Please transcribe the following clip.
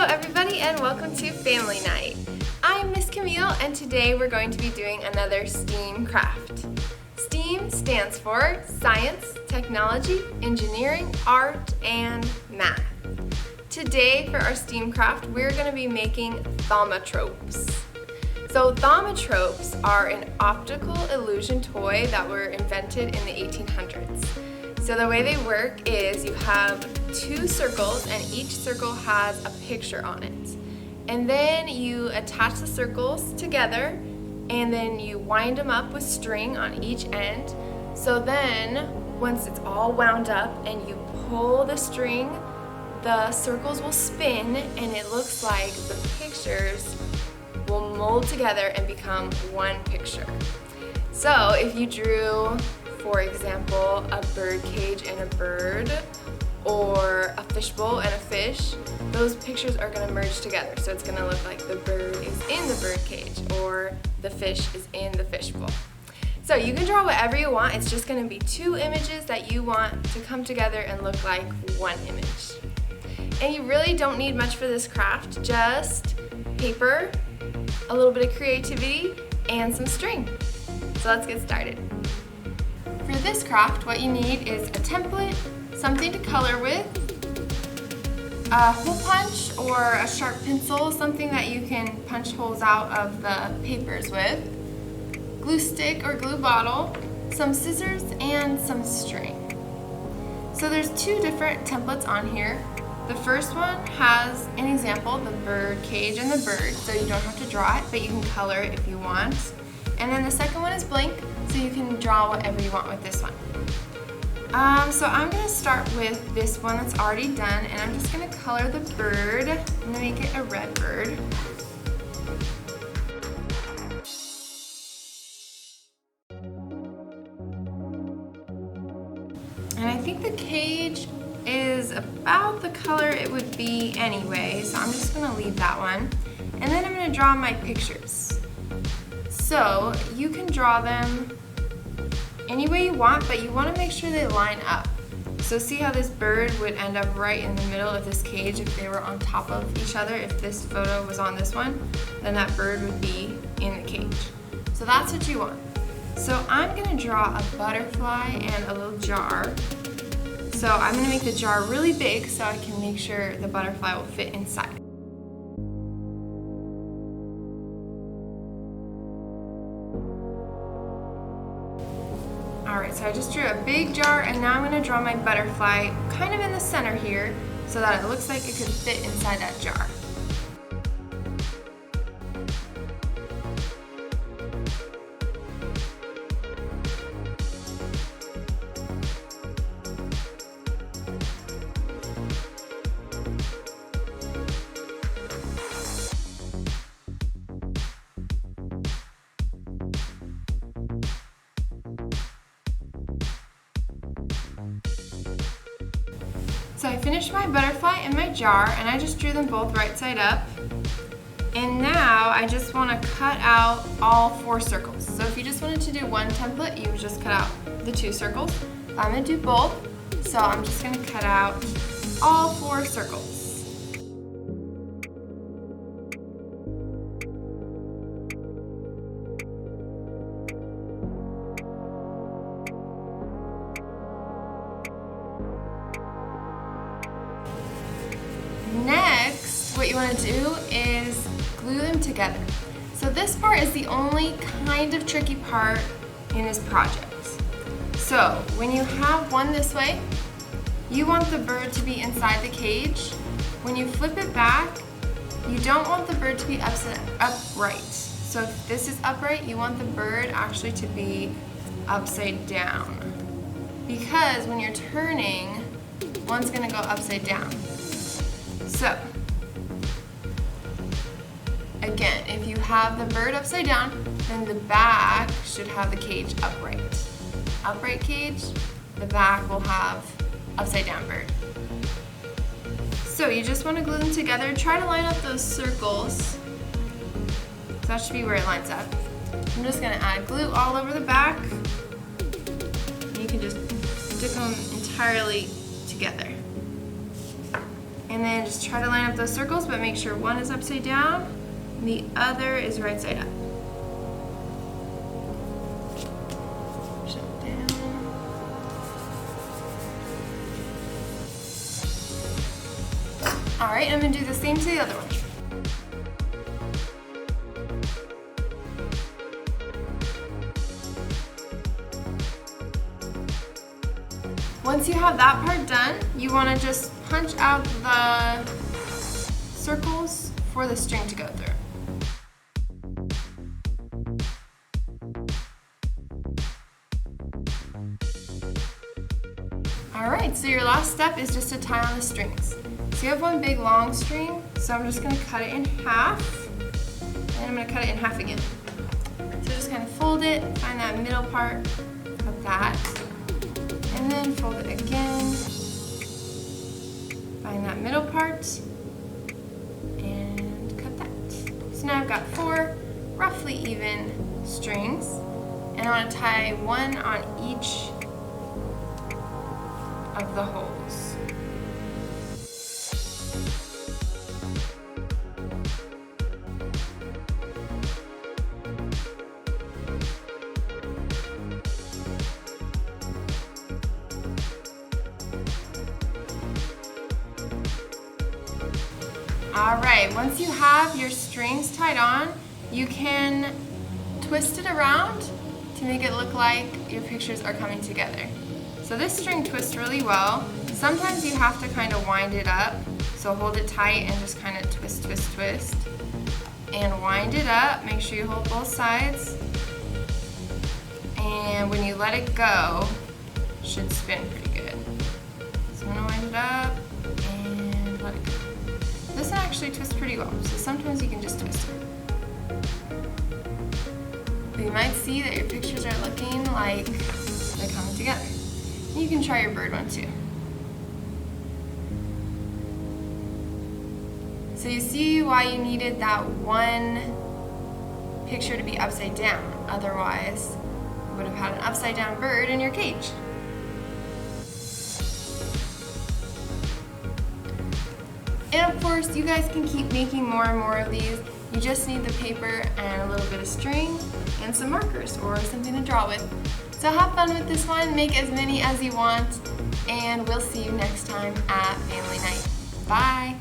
Hello everybody and welcome to Family Night. I'm Miss Camille and today we're going to be doing another STEAM craft. STEAM stands for Science, Technology, Engineering, Art, and Math. Today for our STEAM craft we're going to be making thaumatropes. So thaumatropes are an optical illusion toy that were invented in the 1800s. So the way they work is you have two circles and each circle has a picture on it. And then you attach the circles together and then you wind them up with string on each end. So then once it's all wound up and you pull the string, the circles will spin and it looks like the pictures will mold together and become one picture. So if you drew, for example, a bird cage and a bird, or a fishbowl and a fish, those pictures are going to merge together. So it's going to look like the bird is in the bird cage or the fish is in the fishbowl. So you can draw whatever you want. It's just going to be two images that you want to come together and look like one image. And you really don't need much for this craft, just paper, a little bit of creativity, and some string. So let's get started. For this craft, what you need is a template, something to color with, a hole punch or a sharp pencil, something that you can punch holes out of the papers with, glue stick or glue bottle, some scissors, and some string. So there's two different templates on here. The first one has an example, the bird cage and the bird, so you don't have to draw it, but you can color it if you want. And then the second one is blank, so you can draw whatever you want with this one. So I'm going to start with this one that's already done, and I'm just going to color the bird. I'm going to make it a red bird. And I think the cage is about the color it would be anyway, so I'm just going to leave that one. And then I'm going to draw my pictures. So you can draw them any way you want, but you want to make sure they line up. So see how this bird would end up right in the middle of this cage if they were on top of each other. If this photo was on this one, then that bird would be in the cage. So that's what you want. So I'm going to draw a butterfly and a little jar. So I'm going to make the jar really big so I can make sure the butterfly will fit inside. Alright, so I just drew a big jar and now I'm going to draw my butterfly kind of in the center here so that it looks like it could fit inside that jar. So I finished my butterfly and my jar and I just drew them both right side up. And now I just want to cut out all four circles. So if you just wanted to do one template, you would just cut out the two circles. I'm going to do both, so I'm just going to cut out all four circles. Next, what you want to do is glue them together. So this part is the only kind of tricky part in this project. So when you have one this way, you want the bird to be inside the cage. When you flip it back, you don't want the bird to be upright. So if this is upright, you want the bird actually to be upside down. Because when you're turning, one's going to go upside down. So, again, if you have the bird upside down, then the back should have the cage upright. Upright cage, the back will have upside down bird. So you just want to glue them together. Try to line up those circles. So that should be where it lines up. I'm just going to add glue all over the back. You can just stick them entirely together. And And then just try to line up those circles, but make sure one is upside down and the other is right side up. Shut down. All right, I'm gonna do the same to the other one. Once you have that part done, you want to just punch out the circles for the string to go through. Alright, so your last step is just to tie on the strings. So you have one big long string, so I'm just going to cut it in half, and I'm going to cut it in half again. So just kind of fold it, find that middle part of that. And then fold it again, find that middle part, and cut that. So now I've got 4 roughly even strings, and I want to tie one on each of the holes. Alright, once you have your strings tied on, you can twist it around to make it look like your pictures are coming together. So this string twists really well. Sometimes you have to kind of wind it up, so hold it tight and just kind of twist, twist, twist. And wind it up, make sure you hold both sides. And when you let it go, it should spin pretty good. So I'm going to wind it up and let it go. This one actually twists pretty well, so sometimes you can just twist it. But you might see that your pictures are looking like they're coming together. You can try your bird one too. So you see why you needed that one picture to be upside down. Otherwise, you would have had an upside down bird in your cage. And of course, you guys can keep making more and more of these. You just need the paper and a little bit of string and some markers or something to draw with. So have fun with this one, make as many as you want, and we'll see you next time at Family Night. Bye!